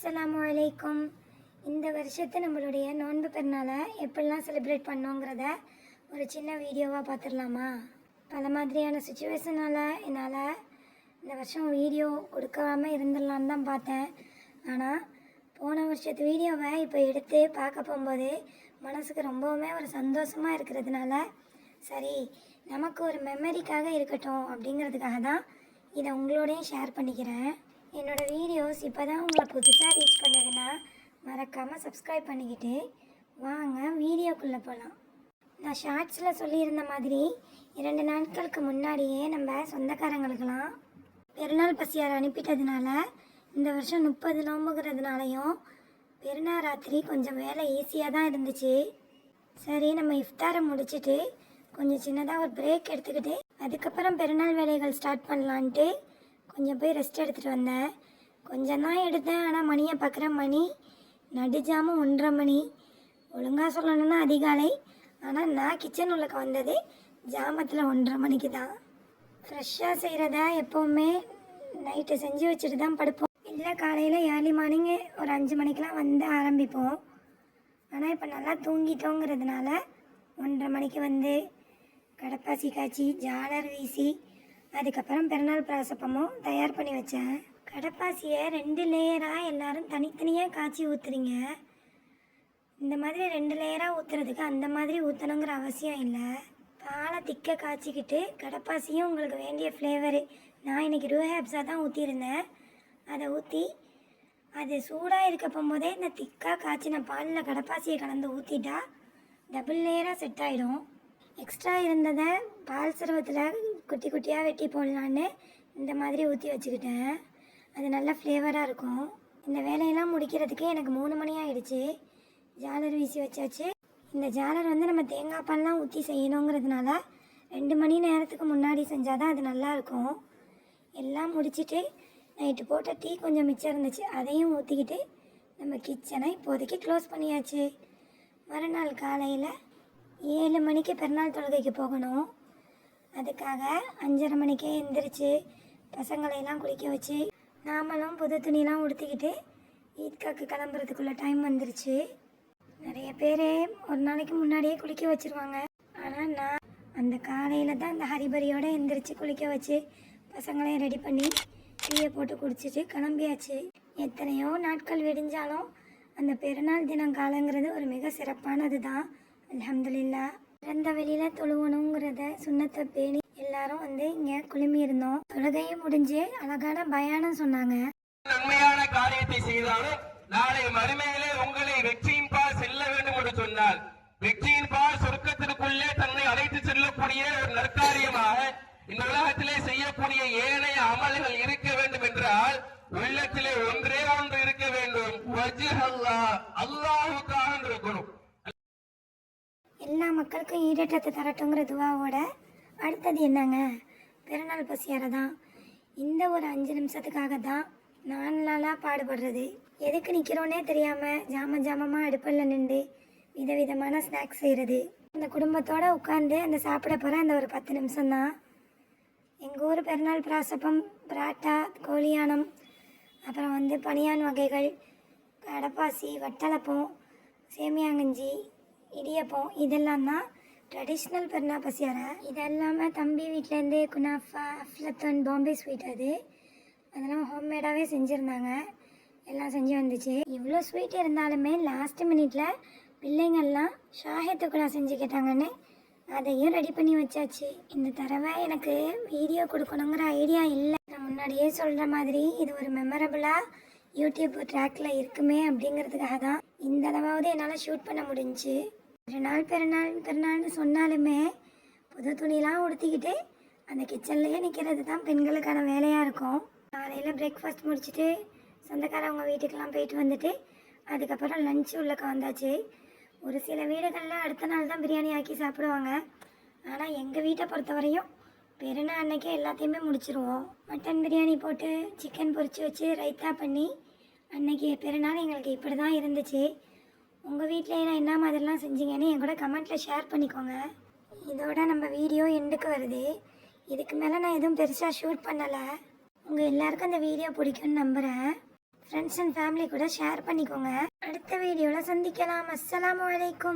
அஸ்ஸலாமு அலைக்கும். இந்த வருஷத்தை நம்மளுடைய நோன்பு பெருநாளை எப்படிலாம் செலிப்ரேட் பண்ணோங்கிறத ஒரு சின்ன வீடியோவாக பார்த்துடலாமா? பல மாதிரியான சுச்சுவேஷனால் என்னால் இந்த வருஷம் வீடியோ கொடுக்காமல் இருந்துடலான்னு தான் பார்த்தேன். ஆனால் போன வருஷத்து வீடியோவை இப்போ எடுத்து பார்க்க போகும்போது மனசுக்கு ரொம்பவுமே ஒரு சந்தோஷமாக இருக்கிறதுனால சரி நமக்கு ஒரு மெமரிக்காக இருக்கட்டும் அப்படிங்கிறதுக்காக தான் இதை உங்களோடையும் ஷேர் பண்ணிக்கிறேன். என்னோடய வீடியோஸ் இப்போ தான் உங்களை புதுசாக ரீச் பண்ணதுன்னா மறக்காமல் சப்ஸ்கிரைப் பண்ணிக்கிட்டு வாங்க வீடியோக்குள்ளே போகலாம். நான் ஷார்ட்ஸில் சொல்லியிருந்த மாதிரி 2 நாட்களுக்கு முன்னாடியே நம்ம சொந்தக்காரங்களுக்கெல்லாம் பெருநாள் பசியார் அனுப்பிட்டதுனால இந்த வருஷம் 30 நோம்புங்கிறதுனாலையும் பெருநாள் ராத்திரி கொஞ்சம் வேலை ஈஸியாக தான் இருந்துச்சு. சரி நம்ம இஃப்தாரை முடிச்சுட்டு கொஞ்சம் சின்னதாக ஒரு பிரேக் எடுத்துக்கிட்டு அதுக்கப்புறம் பெருநாள் வேலைகள் ஸ்டார்ட் பண்ணலான்ட்டு கொஞ்சம் போய் ரெஸ்ட் எடுத்துகிட்டு வந்தேன். கொஞ்சம் தான் எடுத்தேன். ஆனால் மணியை பார்க்குற மணி நடுஜாமம் 1:30 மணி. ஒழுங்காக சொல்லணுன்னா அதிகாலை. ஆனால் நான் கிச்சன் உள்ளக்க வந்தது ஜாமத்தில் 1:30 மணிக்கு தான். ஃப்ரெஷ்ஷாக செய்கிறதா எப்போவுமே நைட்டு செஞ்சு வச்சுட்டு தான் படுப்போம். இல்லை காலையில் ஏர்லி மார்னிங்கு ஒரு 5 மணிக்கெலாம் வந்து ஆரம்பிப்போம். ஆனால் இப்போ நல்லா தூங்கிட்டோங்கிறதுனால 1:30 மணிக்கு வந்து கடப்பாசி காய்ச்சி ஜாலர் வீசி அதுக்கப்புறம் பெருநாள் பிரசப்பமும் தயார் பண்ணி வச்சேன். கடப்பாசியை 2 லேயராக எல்லோரும் தனித்தனியாக காய்ச்சி ஊற்றுறீங்க. இந்த மாதிரி 2 லேயராக ஊற்றுறதுக்கு அந்த மாதிரி ஊற்றணுங்கிற அவசியம் இல்லை. பாலை திக்க காய்ச்சிக்கிட்டு கடப்பாசியும் உங்களுக்கு வேண்டிய ஃப்ளேவரு. நான் இன்றைக்கி ரூஹேப்ஸாக தான் ஊற்றிருந்தேன். அதை ஊற்றி அது சூடாக இருக்க போகும்போதே இந்த திக்காக காய்ச்சின பாலில் கடப்பாசியை கலந்து ஊற்றிட்டா டபுள் லேயராக செட் ஆகிடும். எக்ஸ்ட்ரா இருந்ததை பால் சர்வத்தில் குட்டி குட்டியாக வெட்டி போடலான்னு இந்த மாதிரி ஊற்றி வச்சுக்கிட்டேன். அது நல்ல ஃப்ளேவராக இருக்கும். இந்த வேலையெல்லாம் முடிக்கிறதுக்கு எனக்கு 3 மணி ஆகிடுச்சு. ஜாலர் வீசி வச்சாச்சு. இந்த ஜாலர் வந்து நம்ம தேங்காய் பால்லாம் ஊற்றி செய்யணுங்கிறதுனால 2 மணி நேரத்துக்கு முன்னாடி செஞ்சால் தான் அது நல்லாயிருக்கும். எல்லாம் முடிச்சுட்டு நைட்டு போட்ட டீ கொஞ்சம் மிச்சம் இருந்துச்சு. அதையும் ஊற்றிக்கிட்டு நம்ம கிச்சனை இப்போதைக்கு க்ளோஸ் பண்ணியாச்சு. மறுநாள் காலையில் 7 மணிக்கு பெருநாள் தொழுகைக்கு போகணும். அதுக்காக 5:30 மணிக்கே எழுந்திரிச்சு பசங்களையெல்லாம் குளிக்க வச்சு நாமளும் புது துணிலாம் உடுத்திக்கிட்டு ஈத்காக்கு கிளம்புறதுக்குள்ளே டைம் வந்துருச்சு. நிறைய பேர் ஒரு நாளைக்கு முன்னாடியே குளிக்க வச்சுருவாங்க. ஆனால் நான் அந்த காலையில் தான் இந்த ஹரிபரியோடு எழுந்திரிச்சு குளிக்க வச்சு பசங்களையும் ரெடி பண்ணி டீயை போட்டு குடிச்சிட்டு கிளம்பியாச்சு. எத்தனையோ நாட்கள் விடிஞ்சாலும் அந்த பெருநாள் தினம் காலங்கிறது ஒரு மிக சிறப்பானது தான். அல்ஹம்துலில்லாஹ். பிறந்த வெளியில் தொழுவணுங்கிறத சுண்ணத்தை பேணி எல்லாரும் வந்து இங்கே குழுமி இருந்தோம். தொழுகையும் முடிஞ்சு அழகான பயானம் சொன்னாங்க. நன்மையான காரியத்தை செய்தாலும் நாளை மறுமையிலே உங்களை வெற்றியின் பால் செல்ல வேண்டும் என்று சொன்னால் வெற்றியின் பால் சொர்க்கத்திற்குள்ளே தன்னை அழைத்து செல்லக்கூடிய ஒரு நற்காரியமாக இந்த உலகத்திலே செய்யக்கூடிய ஏனைய அமல்கள் இருக்க வேண்டும் என்றால் உள்ளத்திலே ஒன்றே ஒன்று இருக்க வேண்டும். அல்லாஹ்வுக்காக இருக்கணும். எல்லா மக்களுக்கும் ஈடேற்றத்தை தரட்டுங்கிற துவாவோட அடுத்தது என்னங்க, பெருநாள் பசியார தான். இந்த ஒரு 5 நிமிஷத்துக்காக தான் நாளாக பாடுபடுறது. எதுக்கு நிற்கிறோன்னே தெரியாமல் ஜாமமாக அடுப்பில் நின்று விதவிதமான ஸ்நாக்ஸ் செய்கிறது. அந்த குடும்பத்தோடு உட்காந்து அந்த சாப்பிட போகிற அந்த ஒரு 10 நிமிஷம்தான். எங்கள் ஊர் பெருநாள் பிராசப்பம், பராட்டா, கோழியானம், அப்புறம் வந்து பனியான் வகைகள், கடப்பாசி, வட்டலப்பம், சேமியாங்கஞ்சி, இடியப்பம் இதெல்லாம் தான் ட்ரெடிஷ்னல் பெருநாள் பசியாரை. இது இல்லாமல் தம்பி வீட்டிலேருந்து குனாஃபா, அஃப்லத்தன், பாம்பே ஸ்வீட் அதெல்லாம் ஹோம்மேடாகவே செஞ்சுருந்தாங்க. எல்லாம் செஞ்சு வந்துச்சு. இவ்வளோ ஸ்வீட் இருந்தாலுமே லாஸ்ட் மினிட்டில் பிள்ளைங்கள்லாம் ஷாஹித்துக்குள்ளா செஞ்சு கேட்டாங்கன்னு அதையும் ரெடி பண்ணி வச்சாச்சு. இந்த தடவை எனக்கு வீடியோ கொடுக்கணுங்கிற ஐடியா இல்லை. நான் முன்னாடியே சொல்கிற மாதிரி இது ஒரு மெமரபுளாக யூடியூப் ட்ராக்கில் இருக்குமே அப்படிங்கிறதுக்காக தான் இந்த அளவாவது என்னால் ஷூட் பண்ண முடிஞ்சிச்சு. பெருநாள்னு சொன்னாலுமே புது துணிலாம் உடுத்திக்கிட்டு அந்த கிச்சன்லேயே நிற்கிறது தான் பெண்களுக்கான வேலையாக இருக்கும். காலையில் பிரேக்ஃபாஸ்ட் முடிச்சுட்டு சொந்தக்காரவங்க வீட்டுக்கெல்லாம் போயிட்டு வந்துட்டு அதுக்கப்புறம் லஞ்சு உள்ளக்க வந்தாச்சு. ஒரு சில வீடுகளில் அடுத்த நாள் தான் பிரியாணி ஆக்கி சாப்பிடுவாங்க. ஆனால் எங்கள் வீட்டை பொறுத்தவரையும் பெருநாள் அன்னைக்கே எல்லாத்தையுமே முடிச்சிருவோம். மட்டன் பிரியாணி போட்டு சிக்கன் பொரிச்சு வச்சு ரைத்தா பண்ணி அன்னைக்கு பெருநாள் எங்களுக்கு இப்படி தான் இருந்துச்சு. உங்கள் வீட்டில் என்ன மாதிரிலாம் செஞ்சீங்கன்னு என் கூட கமெண்ட்டில் ஷேர் பண்ணிக்கோங்க. இதோட நம்ம வீடியோ எண்டுக்கு வருது. இதுக்கு மேலே நான் எதுவும் பெருசாக ஷூட் பண்ணலை. உங்கள் எல்லாருக்கும் அந்த வீடியோ பிடிக்கும்னு நம்புகிறேன். ஃப்ரெண்ட்ஸ் அண்ட் ஃபேமிலி கூட ஷேர் பண்ணிக்கோங்க. அடுத்த வீடியோவில் சந்திக்கலாம். அஸ்ஸலாமு அலைக்கும்.